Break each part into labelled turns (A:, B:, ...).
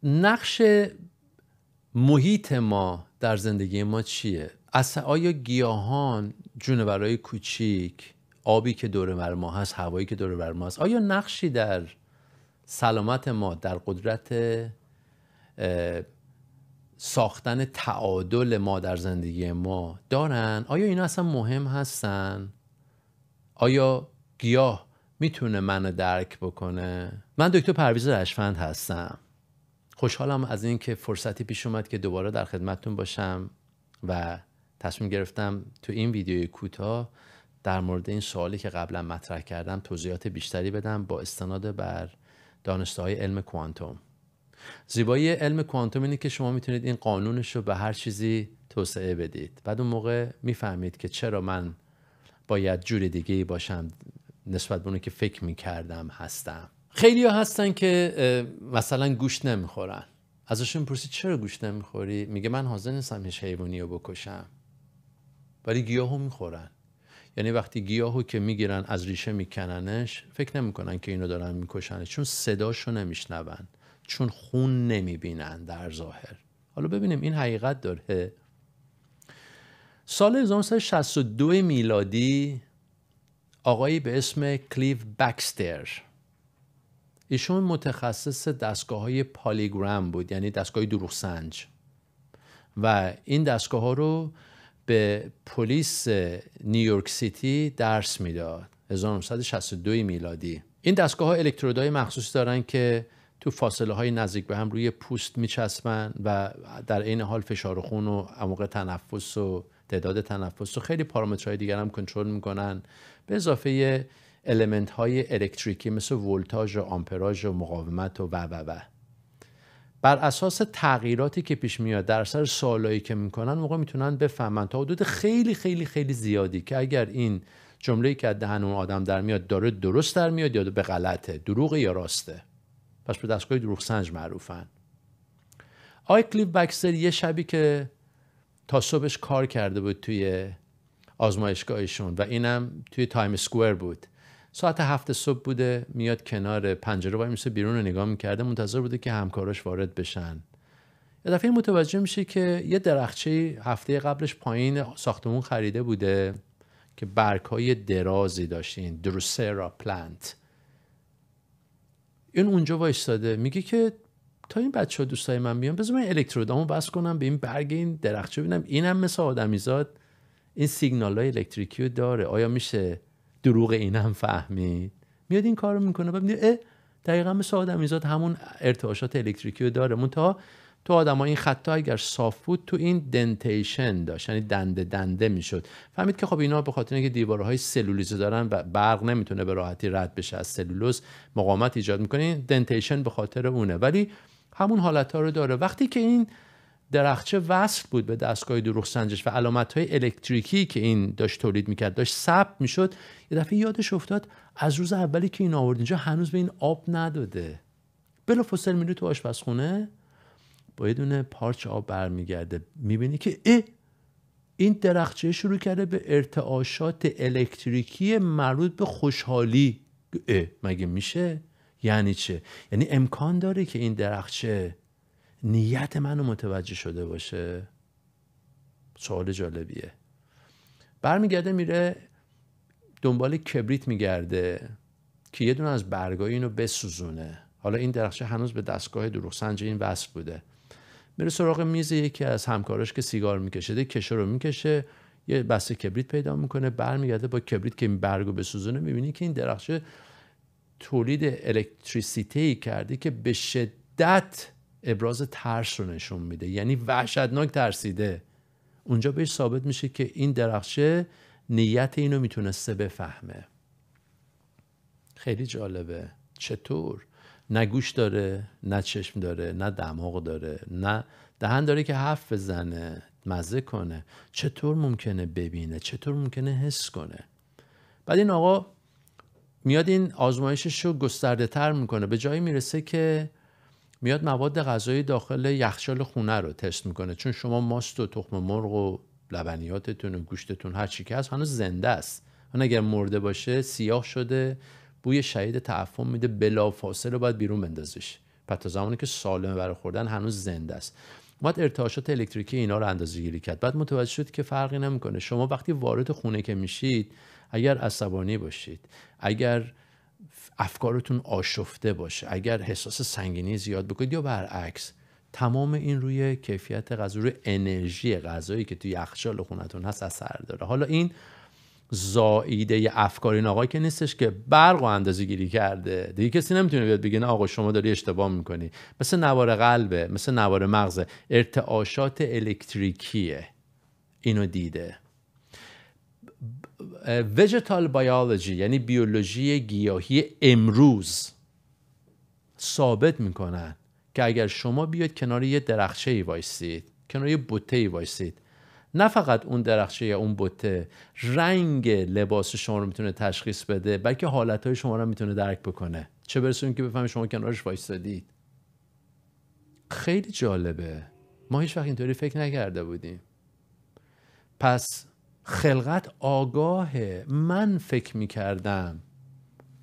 A: نقش محیط ما در زندگی ما چیه؟ اصلا آیا گیاهان، جونورای کوچیک، آبی که دور بر ما هست، هوایی که دور بر ما هست، آیا نقشی در سلامت ما، در قدرت ساختن تعادل ما در زندگی ما دارن؟ آیا اینا اصلا مهم هستن؟ آیا گیاه میتونه منو درک بکنه؟ من دکتر پرویز رشفند هستم. خوشحالم از این که فرصتی پیش اومد که دوباره در خدمتتون باشم و تصمیم گرفتم تو این ویدیوی کوتاه در مورد این سوالی که قبلا مطرح کردم توضیحات بیشتری بدم با استناد بر دانشگاه‌های علم کوانتوم. زیبایی علم کوانتوم اینه که شما میتونید این قانونش رو به هر چیزی توسعه بدید. بعد اون موقع میفهمید که چرا من باید جور دیگه‌ای باشم نسبت به اونی که فکر میکردم هستم. خیلی ها هستن که مثلا گوشت نمیخورن. ازشون پرسید چرا گوشت نمیخوری؟ میگه من حاضر نیستم هیچ حیوانی رو بکشم. ولی گیاهو میخورن. یعنی وقتی گیاهو که میگیرن از ریشه میکننش فکر نمیکنن که اینو دارن میکشنش، چون صداشو نمیشنون، چون خون نمیبینن در ظاهر. حالا ببینیم این حقیقت داره. سال 1962 میلادی آقایی به اسم کلیو بکستر، ایشون متخصص دستگاه‌های پالیگرام بود، یعنی دستگاه دروغ سنج، و این دستگاه‌ها رو به پلیس نیویورک سیتی درس میداد. 1962 میلادی. این دستگاه‌ها الکترودهای مخصوصی دارن که تو فاصله‌های نزدیک به هم روی پوست میچسبن و در عین حال فشار خون و عمق تنفس و تعداد تنفس و خیلی پارامترهای دیگر هم کنترل میکنن، به اضافه المنت های الکتریکی مثل ولتاژ و آمپراژ و مقاومت و بر اساس تغییراتی که پیش میاد در اثر سوالایی که میکنن موقع میتونن بفهمن تا حدود خیلی خیلی خیلی زیادی که اگر این جمله‌ای که از دهن اون آدم در میاد داره درست در میاد یا به غلطه، دروغه یا راسته. پس به دستگاه دروغ سنج معروفن. آقای کلیو بکستر یه شبی که تا صبحش کار کرده بود توی آزمایشگاهشون و اینم توی تایم اسکوئر بود، ساعت 7 صبح بوده، میاد کنار پنجره وای میسه بیرون رو نگاه میکرده، منتظر بوده که همکاراش وارد بشن. یه دفعه متوجه میشه که یه درخچه هفته قبلش پایین ساختمون خریده بوده که برگ‌های درازی داشتین، دروسرا پلانت. این اونجا وایستاده میگه که تا این بچه‌ها دوستای من بیان بذار من الکترودامو بس کنم به این برگ این درخچه ببینم اینم مثل آدمیزاد این سیگنال‌های الکتریکی رو داره، آیا میشه دروغ اینم فهمید؟ میاد این کارو میکنه و میگه دقیقاً مثل آدمیزاد همون ارتعاشات الکتریکی رو داره، منتها تو آدم‌ها این خطا اگر صاف بود تو این دنتیشن داشت، یعنی دنده میشد. فهمید که خب اینا به خاطر اینکه دیوارهای سلولیزه دارن و برق نمیتونه به راحتی رد بشه از سلولوز، مقاومت ایجاد میکنه. این دنتیشن به خاطر اونه، ولی همون حالت‌ها رو داره. وقتی که این درخچه وصل بود به دستگاه دروغ سنجش و علامت‌های الکتریکی که این داشت تولید میکرد داشت ثبت میشد، یه دفعه یادش افتاد از روز اولی که این آورد اینجا هنوز به این آب نداده. بلافاصله میره تو آشپزخونه با یه دونه پارچ آب برمیگرده، میبینی که این درخچه شروع کرده به ارتعاشات الکتریکی مربوط به خوشحالی. مگه میشه؟ یعنی چه؟ یعنی امکان داره که این درخچه نیت منو متوجه شده باشه؟ سوال جالبیه. برمیگرده میره دنبال کبریت میگرده که یه دونه از برگای اینو بسوزونه. حالا این درخچه هنوز به دستگاه دروغ سنج این وصل بوده. میره سراغ میز یکی از همکاراش که سیگار میکشه، کشه رو میکشه، یه بسته کبریت پیدا میکنه، برمیگرده با کبریت که این برگو بسوزونه، میبینی که این درخچه تولید الکتریسیته کرده که به شدت ابراز ترس رو نشون میده، یعنی وحشتناک ترسیده. اونجا بهش ثابت میشه که این درخچه نیت اینو میتونسته بفهمه. خیلی جالبه. چطور؟ نه گوش داره، نه چشم داره، نه دماغ داره، نه دهن داره که حرف بزنه، مزه کنه. چطور ممکنه ببینه؟ چطور ممکنه حس کنه؟ بعد این آقا میاد این آزمایشش رو گسترده تر میکنه، به جایی میرسه که میاد مواد غذایی داخل یخچال خونه رو تست میکنه، چون شما ماست و تخم مرغ و لبنیاتتون و گوشتتون هر چی که هست هنوز زنده است. اون اگر مرده باشه سیاه شده، بوی شدید تعفن میده، بلافاصله باید بیرون بندازش. پس تا زمانی که سالمه برای خوردن هنوز زنده است. باید ارتعاشات الکتریکی اینا رو اندازه‌گیری کرد. بعد متوجه شد که فرقی نمیکنه. شما وقتی وارد خونه که میشید، اگر عصبانی باشید، اگر افکارتون آشفته باشه، اگر احساس سنگینی زیاد بکنید یا برعکس، تمام این روی کیفیت غذا، روی انرژی غذایی که توی یخچال خونتون هست اثر داره. حالا این زائیده افکار این آقا که نیستش که برق و اندازه‌گیری کرده. دیگه کسی نمیتونه بیاد بگه نه آقا شما داری اشتباه میکنی. مثل نوار قلبه، مثل نوار مغزه، ارتعاشات الکتریکیه. اینو دیده. vegetal biology یعنی بیولوژی گیاهی امروز ثابت میکنن که اگر شما بیاید کنار یه درخچه‌ای وایسید، کنار یه بوته‌ای وایسید، نه فقط اون درخچه یا اون بوته رنگ لباس شما رو میتونه تشخیص بده، بلکه حالتهای شما رو میتونه درک بکنه، چه برسه که بفهمید شما کنارش وایسادید. خیلی جالبه. ما هیچ وقت اینطوری فکر نکرده بودیم. پس خلقت آگاهه. من فکر میکردم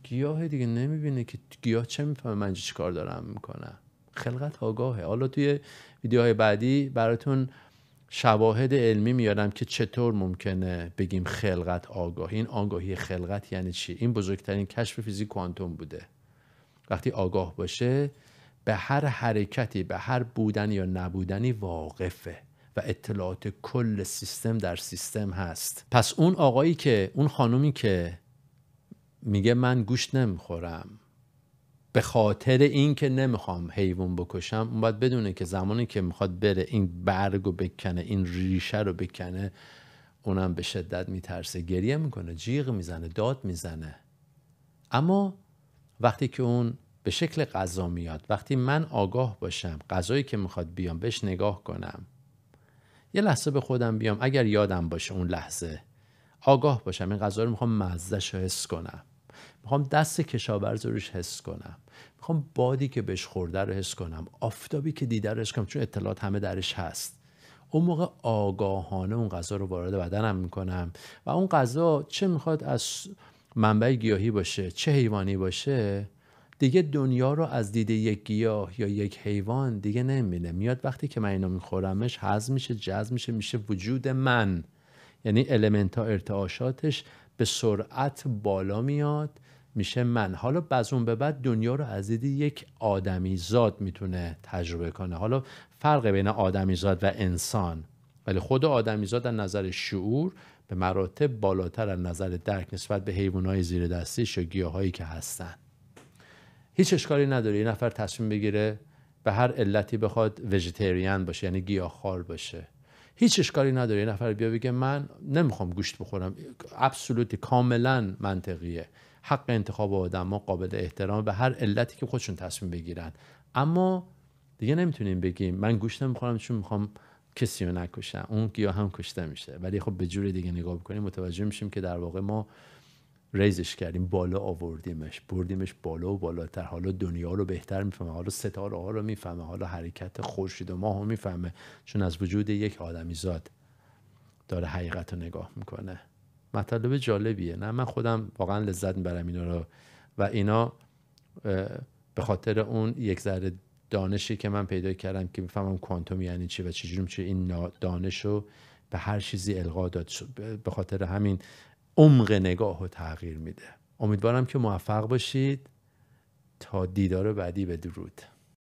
A: گیاه دیگه نمیبینه که گیاه چه میفهمه من چی کار دارم میکنم. خلقت آگاهه. حالا توی ویدیوهای بعدی براتون شواهد علمی میارم که چطور ممکنه بگیم خلقت آگاهی. این آگاهی خلقت یعنی چی؟ این بزرگترین کشف فیزیک کوانتوم بوده. وقتی آگاه باشه به هر حرکتی، به هر بودن یا نبودنی واقفه و اطلاعات کل سیستم در سیستم هست. پس اون آقایی که، اون خانومی که میگه من گوشت نمیخورم به خاطر این که نمیخوام حیوان بکشم، اون باید بدونه که زمانی که میخواد بره این برگ رو بکنه، این ریشه رو بکنه، اونم به شدت میترسه، گریه میکنه، جیغ میزنه، داد میزنه. اما وقتی که اون به شکل غذا میاد، وقتی من آگاه باشم غذایی که میخواد بیام بهش نگاه کنم، یه لحظه به خودم بیام، اگر یادم باشه اون لحظه آگاه باشم این غذا رو میخوام مزه‌شو حس کنم، میخوام دست کشاورز روش حس کنم، میخوام بادی که بهش خورده رو حس کنم، آفتابی که دیده رو حس کنم، چون اطلاعات همه درش هست. اون موقع آگاهانه اون غذا رو وارد بدنم میکنم و اون غذا چه میخواد از منبع گیاهی باشه چه حیوانی باشه، دیگه دنیا رو از دید یک گیاه یا یک حیوان دیگه نمیبینه. میاد وقتی که من اینو میخورمش هضم میشه، جذب میشه، میشه وجود من. یعنی المنت ها ارتعاشاتش به سرعت بالا میاد، میشه من. حالا بعد اون به بعد دنیا رو از دید یک آدمی زاد میتونه تجربه کنه. حالا فرق بین آدمی زاد و انسان، ولی خود آدمی زاد از نظر شعور به مراتب بالاتر از نظر درک نسبت به حیوانات زیر دستیش یا گیاهایی که هستن. هیچ اشکالی نداره یه نفر تصمیم بگیره به هر علتی بخواد ویژیتریان باشه، یعنی گیاهخوار باشه. هیچ اشکالی نداره یه نفر بیا بگه من نمیخوام گوشت بخورم. ابسولوتی، کاملا منطقیه. حق انتخاب آدم‌ها قابل احترام به هر علتی که خودشون تصمیم بگیرن. اما دیگه نمیتونیم بگیم من گوشت نمیخورم چون میخوام کسی رو نکشم، اون گیاه هم کشته میشه. ولی خب به جور دیگه نگاه بکنیم متوجه میشیم که در واقع ما ریزش کردیم، بالا آوردیمش، بردیمش بالا و بالاتر. حالا دنیا رو بهتر میفهمه، حالا ستاره ها رو میفهمه، حالا حرکت خورشید و ماه رو میفهمه، چون از وجود یک آدمی زاد داره حقیقت رو نگاه میکنه. مطلب جالبیه، نه؟ من خودم واقعا لذت میبرم اینا رو و اینا به خاطر اون یک ذره دانشی که من پیدا کردم که بفهمم کوانتوم یعنی چی و چجوری میشه این دانش رو به هر چیزی القا داد. به خاطر همین عمق نگاه رو تغییر میده. امیدوارم که موفق باشید. تا دیدار بعدی، بدرود.